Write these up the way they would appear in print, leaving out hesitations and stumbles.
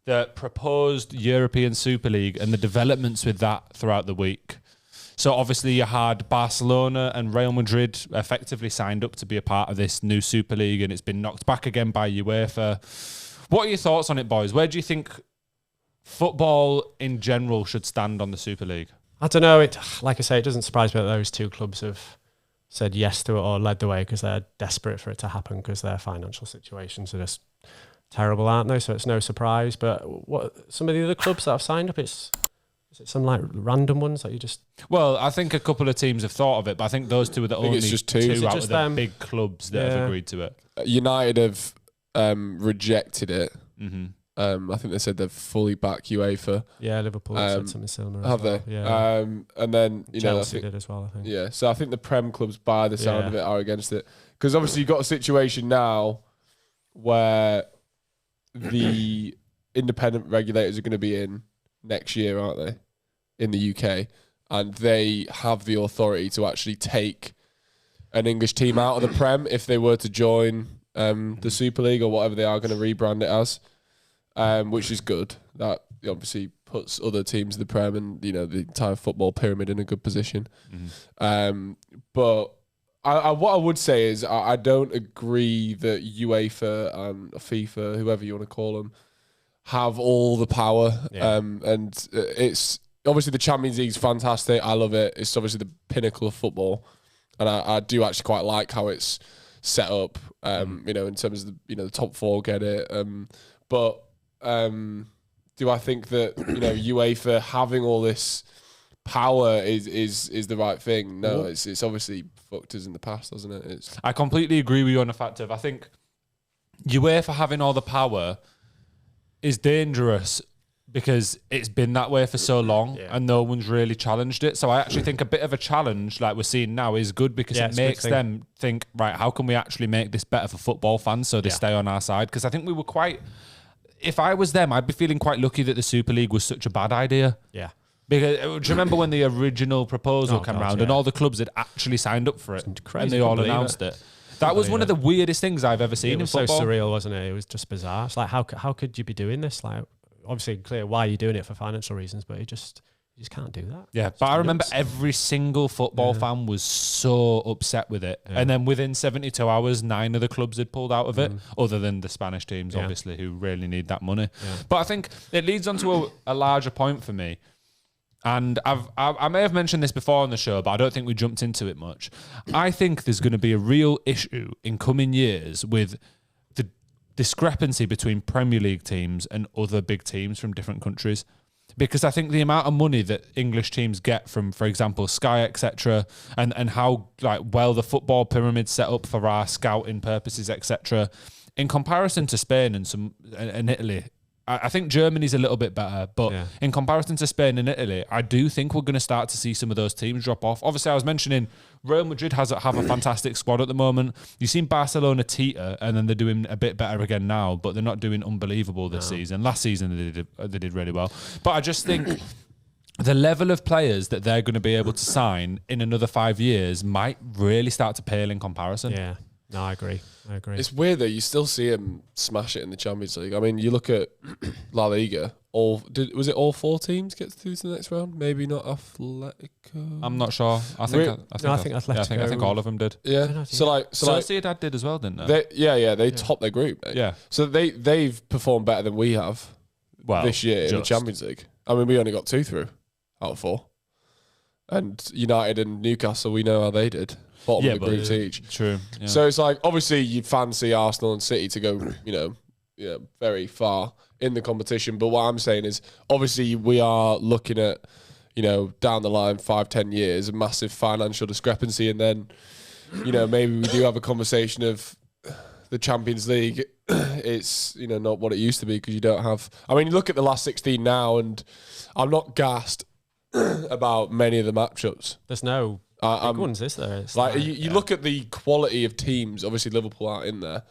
the proposed European Super League and the developments with that throughout the week. So obviously you had Barcelona and Real Madrid effectively signed up to be a part of this new Super League, and it's been knocked back again by UEFA. What are your thoughts on it, boys? Where do you think football in general should stand on the Super League? I don't know. Like I say, it doesn't surprise me that those two clubs have said yes to it or led the way because they're desperate for it to happen because their financial situations are just terrible, aren't they? So it's no surprise. But what some of the other clubs that have signed up, is it some like random ones that you just... Well, I think a couple of teams have thought of it, but I think those two are the only it's just two out just of the big clubs that have agreed to it. United have rejected it. Mm-hmm. I think they said they've fully back UEFA. Yeah, Liverpool said something similar. Have well. they? Yeah. And then Chelsea did as well, I think. Yeah, so I think the Prem clubs, by the sound of it, are against it because obviously you've got a situation now where the independent regulators are going to be in next year, aren't they, in the UK, and they have the authority to actually take an English team out of the Prem if they were to join the Super League or whatever they are going to rebrand it as. Which is good. That obviously puts other teams in the Prem and the entire football pyramid in a good position. Mm-hmm. But what I would say is I don't agree that UEFA and FIFA, whoever you want to call them, have all the power. Yeah. And it's obviously the Champions League is fantastic. I love it. It's obviously the pinnacle of football, and I do actually quite like how it's set up. In terms of the top four get it. But do I think that UEFA having all this power is the right thing? No, it's obviously fucked us in the past, hasn't it? I completely agree with you on the fact of I think UEFA having all the power is dangerous because it's been that way for so long and no one's really challenged it. So I actually think a bit of a challenge like we're seeing now is good because it makes them think, right, how can we actually make this better for football fans so they stay on our side? Because I think we were quite... If I was them, I'd be feeling quite lucky that the Super League was such a bad idea. Yeah. Because do you remember when the original proposal came around and all the clubs had actually signed up for it and they all announced it? That was one of the weirdest things I've ever seen in football. It was so surreal, wasn't it? It was just bizarre. It's like, how could you be doing this? Like, obviously clear why you're doing it for financial reasons, but you just can't do that. Yeah, but I remember every single football fan was so upset with it. Yeah. And then within 72 hours, 9 of the clubs had pulled out of it, other than the Spanish teams, obviously, who really need that money. Yeah. But I think it leads on to a larger point for me. And I may have mentioned this before on the show, but I don't think we jumped into it much. I think there's going to be a real issue in coming years with the discrepancy between Premier League teams and other big teams from different countries. Because I think the amount of money that English teams get from, for example, Sky, etc., and how well the football pyramid's set up for our scouting purposes, etc., in comparison to Spain and Italy, I think Germany's a little bit better, but in comparison to Spain and Italy, I do think we're going to start to see some of those teams drop off. Obviously, I was mentioning Real Madrid have a fantastic squad at the moment. You've seen Barcelona teeter, and then they're doing a bit better again now, but they're not doing unbelievable this season. Last season, they did really well. But I just think the level of players that they're going to be able to sign in another 5 years might really start to pale in comparison. Yeah. No, I agree. It's weird though. You still see him smash it in the Champions League. I mean, you look at La Liga. Was it all 4 teams get through to the next round? Maybe not Atletico. I'm not sure. I think Atletico. Yeah, I think all of them did. Yeah. Sociedad did as well, didn't they? They topped their group. Mate. Yeah. So they've performed better than we have this year in the Champions League. I mean, we only got 2 through out of 4. And United and Newcastle, we know how they did. Bottom of the groups each. True. Yeah. So it's like, obviously, you fancy Arsenal and City to go, very far in the competition. But what I'm saying is, obviously, we are looking at, down the line, 5-10 years, a massive financial discrepancy. And then, maybe we do have a conversation of the Champions League. It's, not what it used to be because you don't have... I mean, you look at the last 16 now, and I'm not gassed about many of the matchups. There's no... big ones, is there? It's you look at the quality of teams. Obviously, Liverpool aren't in there.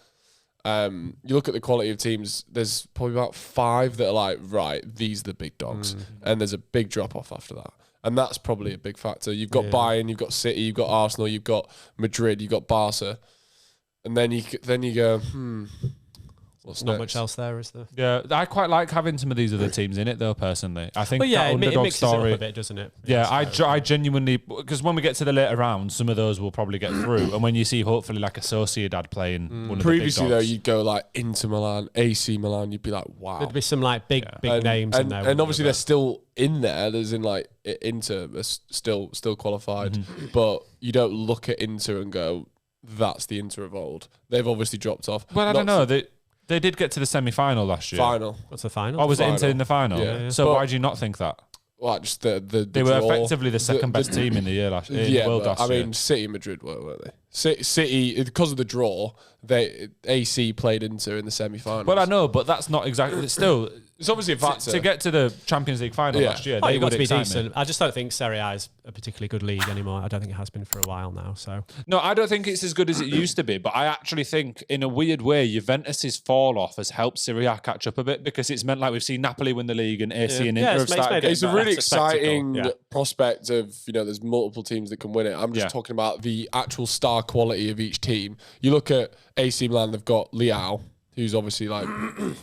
You look at the quality of teams. There's probably about 5 that are like, right, these are the big dogs, and there's a big drop off after that, and that's probably a big factor. You've got Bayern, you've got City, you've got Arsenal, you've got Madrid, you've got Barca, and then you go, What's not next? much else there, is there? Yeah, I quite like having some of these other teams in it, though, personally. I think But yeah, that it underdog mixes story... it up a bit, doesn't it? Yeah, I genuinely... Because when we get to the later rounds, some of those will probably get through. And when you see, hopefully, like a Sociedad playing one of Previously, the big though, dogs, you'd go like Inter Milan, AC Milan, you'd be like, wow. There'd be some like big names in there. And obviously, they're still in there. There's in like Inter, are still qualified. But you don't look at Inter and go, that's the Inter of old. They've obviously dropped off. Well, I don't know. They did get to the semi-final last year. Final. What's the final? Oh, was it Final. Inter in the final? Yeah. So But- why do you not think that? Well, just the They were draw. effectively the second best team in the year last year. Yeah, World but, last I year. mean, City and Madrid weren't they? City, because of the draw, AC played Inter in the semi-finals. Well, I know, but that's not exactly... It's still... It's obviously a factor. To get to the Champions League final Yeah. last year, Oh, they you've got would to be excite decent. me. I just don't think Serie A is a particularly good league anymore. I don't think it has been for a while now. So No, I don't think it's as good as it used to be, but I actually think, in a weird way, Juventus's fall-off has helped Serie A catch up a bit because it's meant like we've seen Napoli win the league and AC and Inter have it's made started it It's a better. really It's a spectacle. exciting Yeah. prospect of, there's multiple teams that can win it. I'm just talking about the actual star quality of each team. You look at AC Milan, they've got Leao, who's obviously like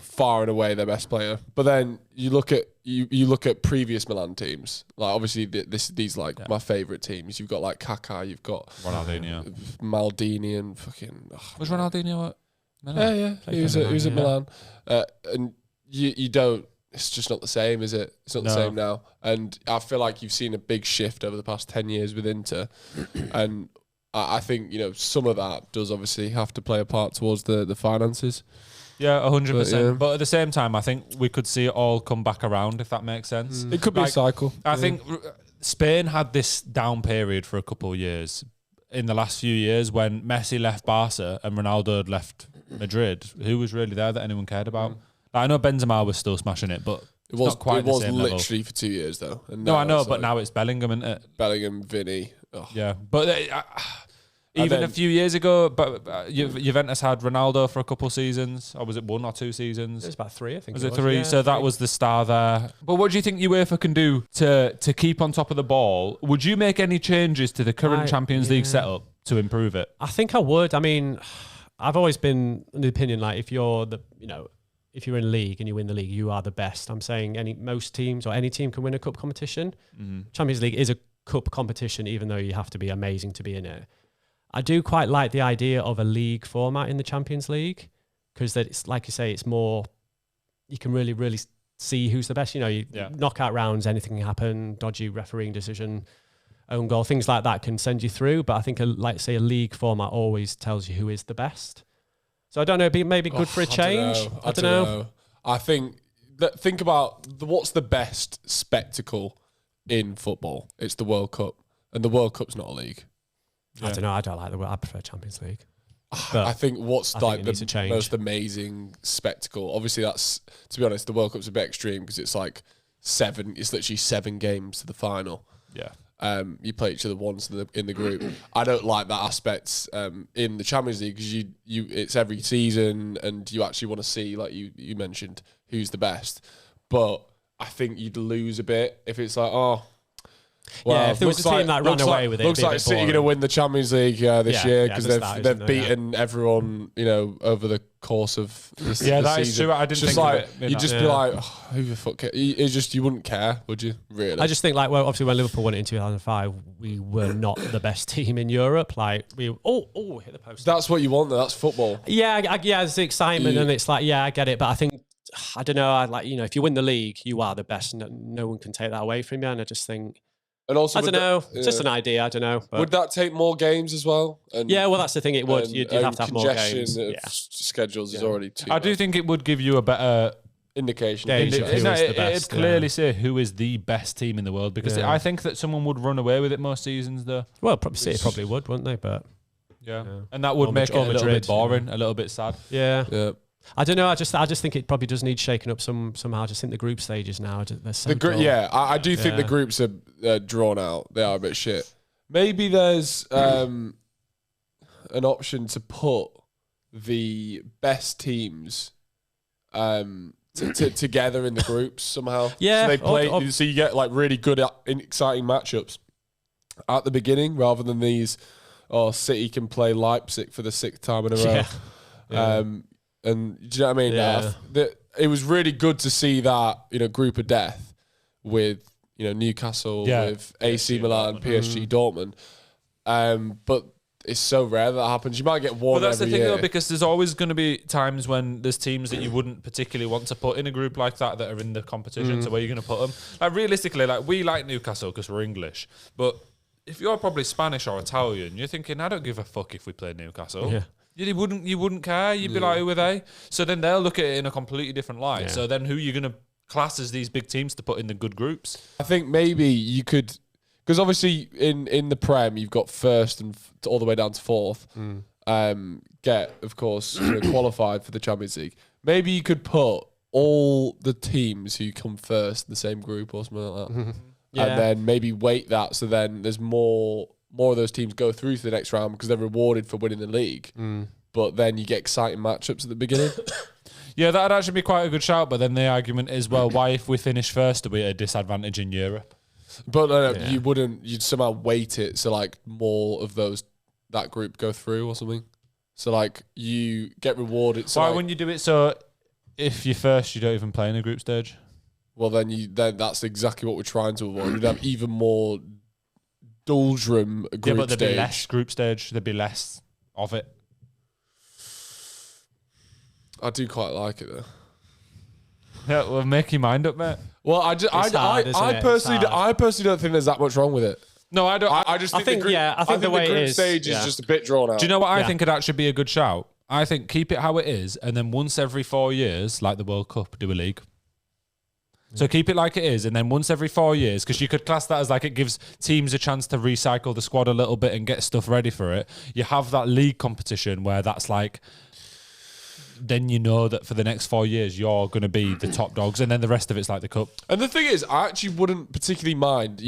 far and away their best player. But then you look at previous Milan teams, like obviously these like my favourite teams. You've got like Kaká, you've got Ronaldinho. Maldini and fucking... Was Ronaldinho at Yeah, yeah. He was at Milan. And you don't... It's just not the same, is it? It's not the same now. And I feel like you've seen a big shift over the past 10 years with Inter. And I think, some of that does obviously have to play a part towards the finances. Yeah, 100%. But, But at the same time, I think we could see it all come back around, if that makes sense. It could be a cycle. I think Spain had this down period for a couple of years. In the last few years, when Messi left Barca and Ronaldo had left Madrid, who was really there that anyone cared about? Like, I know Benzema was still smashing it, but It was not quite the same level. literally for 2 years, though. And No, I know, it's but like now it's Bellingham, isn't it? Bellingham, Vinny. Oh. Yeah, but even then- a few years ago, but Juventus had Ronaldo for a couple of seasons, or was it 1 or 2 seasons? It was about 3, I think. Was it 3? Yeah, so that 3. was the star there. But what do you think UEFA can do to keep on top of the ball? Would you make any changes to the current Champions League setup to improve it? I think I would. I mean, I've always been in the opinion like if you're if you're in league and you win the league, you are the best. I'm saying most teams or any team can win a cup competition. Champions League is a cup competition, even though you have to be amazing to be in it. I do quite like the idea of a league format in the Champions League because it's like you say, it's more. You can really, really see who's the best. Knockout rounds, anything can happen. Dodgy refereeing decision, own goal, things like that can send you through. But I think, a league format always tells you who is the best. So I don't know, it'd be maybe good for a change. I don't know. I think about what's the best spectacle in football. It's the World Cup, and the World Cup's not a league. I don't know. I don't like the. I prefer Champions League. I think what's I think it needs to the change. most amazing spectacle. Obviously, that's, to be honest, the World Cup's a bit extreme because it's like 7. It's literally 7 games to the final. Yeah. You play each other once in the group. I don't like that aspect in the Champions League because it's every season and you actually want to see, like you mentioned, who's the best. But I think you'd lose a bit if it's like, well, if there was a team that ran away with it, looks it'd be a like bit City going to boring. win the Champions League this year because there's they've beaten everyone, over the course of this. Yeah, the that is season. true. I didn't just think of like it in you'd that. just be like, who the fuck? It's just you wouldn't care, would you? Really? I just think obviously when Liverpool won it in 2005, we were not the best team in Europe. Like we hit the post. That's what you want, though. That's football. Yeah, it's the excitement and it's like, I get it. But I think, I don't know, if you win the league, you are the best. No one can take that away from you. And I just think, And also, I don't know, it's just an idea. I don't know. But Would that take more games as well? And, yeah, well, that's the thing. It would. and- You'd have to have more congestion games. of Yeah. schedules is already too I do much. think it would give you a better indication. Yeah, It, Who is the best, it'd clearly say who is the best team in the world because Yeah. I think that someone would run away with it most seasons, though. Well, City probably would, wouldn't they? But Yeah, and that would Or make it a little Madrid, bit boring, a little bit sad. yeah. Yeah. I don't know. I just think it probably does need shaking up somehow. I just think the group stages now, they're so dull. I do think the Yeah. groups are drawn out. They are a bit shit. Maybe there's an option to put the best teams together in the groups somehow. Yeah, so they play. or- So you get like really good, exciting matchups at the beginning, rather than these. City can play Leipzig for the 6th time in a row. Yeah. Yeah. And do you know what I mean? Yeah. It was really good to see that, group of death with, Newcastle, with AC Milan, PSG, Dortmund. But it's so rare that happens. You might get one. Well, that's the thing, year. though, because there's always going to be times when there's teams that you wouldn't particularly want to put in a group like that are in the competition. So where are you going to put them? Like realistically, like we like Newcastle because we're English, but if you're probably Spanish or Italian, you're thinking, I don't give a fuck if we play Newcastle. Yeah. You wouldn't care. You'd be like, who are they? So then they'll look at it in a completely different light. Yeah. So then who are you going to class as these big teams to put in the good groups? I think maybe you could. Because obviously in the Prem, you've got first and all the way down to fourth. Get, of course, qualified for the Champions League. Maybe you could put all the teams who come first in the same group or something like that. And then maybe weight that so then there's more of those teams go through to the next round because they're rewarded for winning the league. But then you get exciting matchups at the beginning. Yeah, that'd actually be quite a good shout. But then the argument is, well, why if we finish first are we at a disadvantage in Europe? But you'd somehow weight it so like more of that group go through or something. So like you get rewarded. So why wouldn't you do it so if you're first, you don't even play in a group stage? Well, then that's exactly what we're trying to avoid. You'd have even more doldrum group stage. Yeah, but there'd be less group stage. There'd be less of it. I do quite like it though. Yeah, well, make your mind up, mate. Well, I personally don't think there's that much wrong with it. No, I don't. I just think the way group stage is just a bit drawn out. Do you know what I think would actually be a good shout? I think keep it how it is, and then once every 4 years, like the World Cup, do a league. So keep it like it is, and then once every 4 years, because you could class that as like it gives teams a chance to recycle the squad a little bit and get stuff ready for it. You have that league competition where that's like, then you know that for the next 4 years you're going to be the top dogs, and then the rest of it's like the cup. And the thing is, I actually wouldn't particularly mind.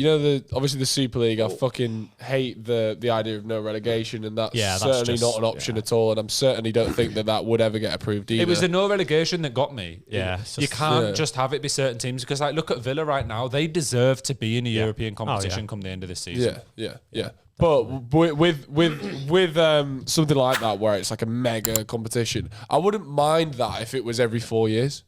Obviously the Super League, I fucking hate the idea of no relegation, and that's certainly not an option at all. And I'm certainly don't think that would ever get approved either. It was the no relegation that got me. Yeah, you can't just have it be certain teams because, like, look at Villa right now; they deserve to be in a European competition come the end of this season. Yeah. But with something like that where it's like a mega competition, I wouldn't mind that if it was every 4 years.